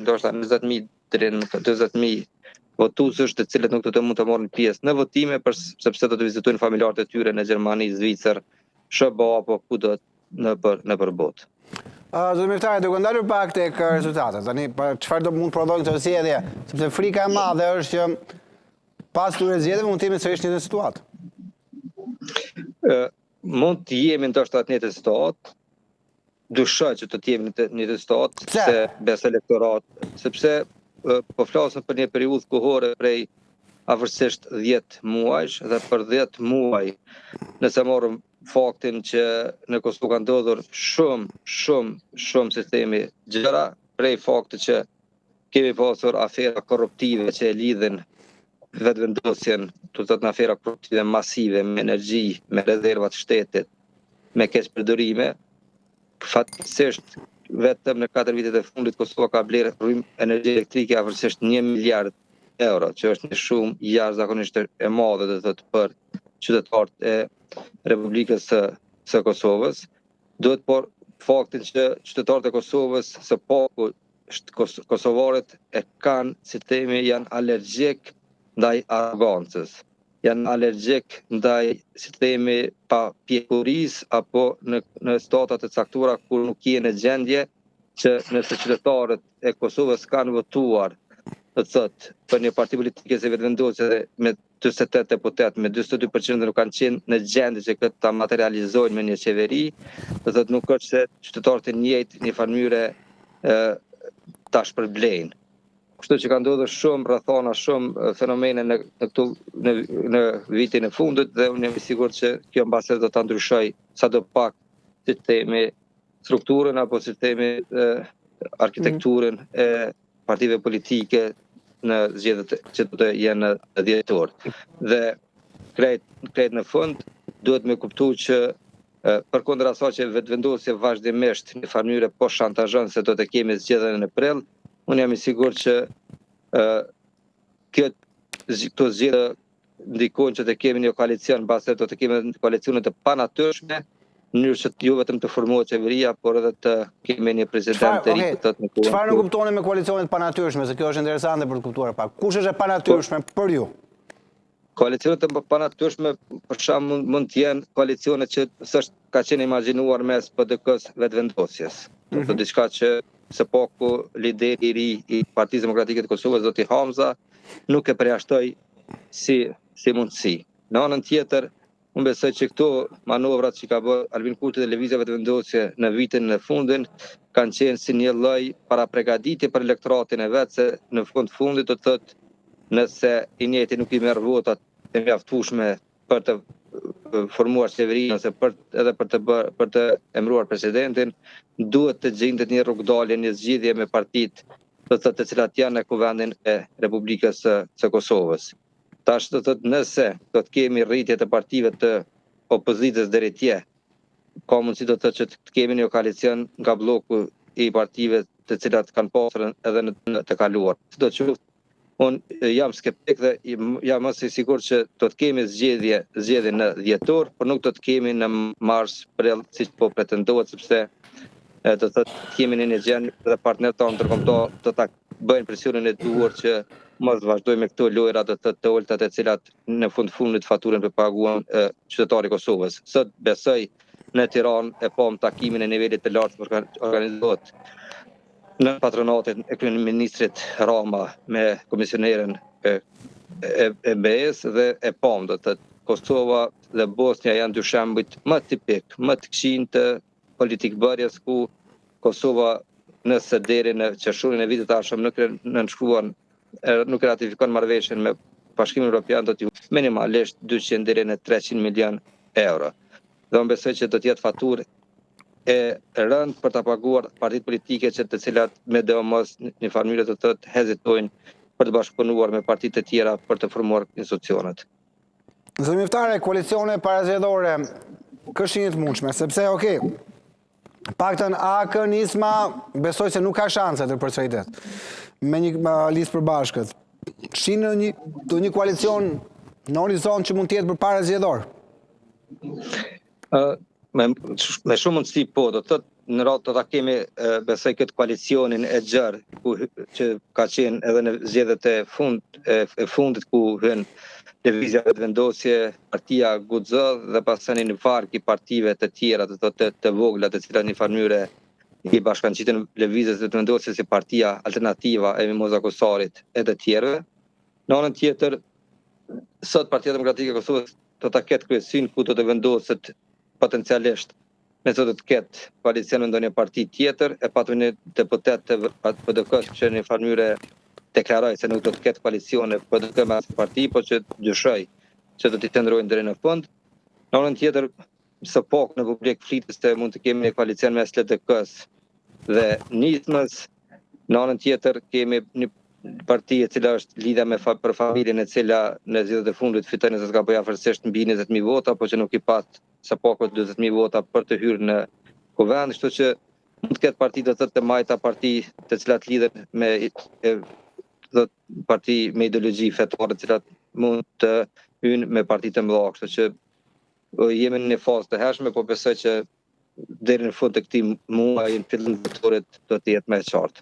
ndoshta 20.000 deri në 40.000 votuesësh të cilët nuk do të mund të marrin pjesë në votime sepse do të vizitojnë familjarët e tyre në Gjermani, Zvicër, SBA apo kudo nëpër botë. Zoti Miftari, duke ndalur pak tek rezultatet, tani çfarë do mund prodhojnë këtë zgjedhje, sepse frika e madhe është që pas këtyre zgjedhjeve mund të jemi sërish në një situatë. Mund të jemi ndoshta në një situatë, dyshoj që të jemi në një situatë se besoj elektorat, sepse po flasim për një periudhë kohore prej afërsisht 10 muajsh dhe për 10 muaj nëse marrim faktin që në Kosovë ka ndodhur shumë sistemi gjëra, prej faktit që kemi pasur afera korruptive që e lidhin vetëvendosjen, do të thotë afera korruptive masive me energji, me rezervat shtetit, me keqpërdorime. Fatkeqësisht vetëm në 4 vitet e fundit Kosova ka blerë energji elektrike afërsisht 1 miliard euro, që është një shumë jashtëzakonisht e madhe, do të thotë për qytetarët e Republikës së Kosovës. Duhet por faktin që qytetarët e Kosovës së paku kosovarët e kanë sistemi, janë alergjik ndaj arrogancës, janë alergjik ndaj sistemi pa pjekurisë apo në statat e caktuara kur nuk jenë në gjendje që nëse qytetarët e Kosovës kanë votuar do të thotë për një parti politike se vetëvendosje me 48 deputet, me 42% nuk kanë qenë në gjendje që këtë ta materializojnë me një qeveri, do të thotë nuk është se qytetarët e njëjtë në një mënyrë ta shpërblejnë. Kështu që ka ndodhur shumë rrethana, shumë fenomene në vitin e fundit dhe unë jam i sigurt që kjo mbase do ta ndryshoj sadopak sistemi, strukturën apo sistemi arkitekturën e partive politike në zgjedhjet që do të jenë në dhjetor. Dhe krejt në fund duhet me kuptu që përkundër asaj që vetëvendosja vazhdimisht në mënyrë po shantazhon se do të kemi zgjedhjen në prill, unë jam i sigurt që këto zgjedhje ndikojnë që të kemi një koalicion, mbase do të kemi koalicione të panatyrshme, në mënyrë që jo vetëm të formohet qeveria, por edhe të kemi një president të ri të në kohën. Çfarë nuk kuptoni me koalicionet panatyrshme, se kjo është interesante për të kuptuar pak. Kush është e panatyrshme për ju? Koalicionet e panatyrshme për shembull mund të jenë koalicione që s'është ka qenë imagjinuar mes PDK-s vetëvendosjes. Do diçka që së paku lideri i ri i Partisë Demokratike të Kosovës, zoti Hamza, nuk e përjashtoi si mundësi. Në anën tjetër, unë besoj që këto manovrat që ka bërë Albin Kurti dhe lëvizja vetëvendosje në vitin e fundin kanë qenë si një lloj parapregaditje për elektoratin e vet, se në fundit do të thotë nëse i njëjti nuk i merr votat e mjaftueshme për të formuar qeverinë ose edhe për të emëruar presidentin, duhet të gjendet një rrugdalje, një zgjidhje me partitë të cilat janë në kuvendin e Republikës së Kosovës. Tash do të thotë nëse do të kemi rritje të partive të opozitës deri tje, ka mundësi do të thotë që të kemi një koalicion nga bloku i partive të cilat kanë pasur edhe në të kaluar. Sidoqoftë, unë jam skeptik dhe jam mos i sigurt që do të kemi zgjedhje në dhjetor, por nuk do të kemi në mars, prill siç po pretendohet, sepse do të thotë kemi në një gjendje dhe partnerët tonë ndërkombëtar do ta bëjnë presionin e duhur që mos vazhdojmë me këto lojra të ultat e cilat në fundit faturën për paguan qytetari i Kosovës. Sot besoj në Tiranë e pam takimin e nivelit të lartë për organizohet në patronatin e kryeministrit Rama me komisionerin e BE-s dhe e pam do të Kosova dhe Bosnia janë dy shembuj më tipik, më të këqij të politikbërjes ku Kosova nëse deri në qershorin e vitit të ardhshëm nuk ratifikon marrëveshjen me Bashkimin Evropian, do të minimalisht 200 deri në 300 milion euro. Dhe unë besoj që do të jetë faturë e rënd për të paguar partitë politike që të cilat me mos një mënyrë të thotë hezitojnë për të bashkëpunuar me partitë e tjera për të formuar institucionet. Zoti Miftari, koalicione parazgjedhore këshin të mundshme, sepse paktën AK nisma besoj se nuk ka shanse të përsëritet me një listë përbashkët. Shinë një koalicion në horizont që mund të jetë përpara zgjedhor? me shumë mundësi po, do të thotë në radhë do ta kemi besoj këtë koalicionin e gjerë që ka qenë edhe në zgjedhjet e fundit ku hyn lëvizja vetëvendosje, partia Guxë dhe pastaj një varg i partive të tjera, do të thotë të vogla, të cilat në një farë mënyrë i bashkangjitur lëvizjes vetëvendosje si partia alternativa e Mimoza Kosarit e të tjerëve. Në anën tjetër, sot Partia Demokratike e Kosovës do ta ketë kryesin ku do të vendoset potencialisht nëse do të ketë koalicion me ndonjë parti tjetër, e patur një deputet të PDK-s që në një farë mënyrë deklaroi se nuk do të ketë koalicione PDK me asnjë parti, por që dyshoj që do t'i tenderojnë deri në fund. Në anën tjetër, së pak në publik flitet se mund të kemi një koalicion mes LDK-s dhe Nismës. Në anën tjetër kemi një parti e cila është lidha për familjen e cila në zgjedhjet e fundit fitoi nëse s'ka bëj afërsisht mbi 20.000 vota, por që nuk i pat sa pak 40.000 vota për të hyrë në kuvend, kështu që mund të ketë parti të majta parti të cilat lidhen me parti me ideologji fetare, të cilat mund të hyjnë me parti të mëdha, kështu që jemi në një fazë të hershme, po besoj që deri në fund të këtij muaji në fillim të vitorit do të jetë më e qartë.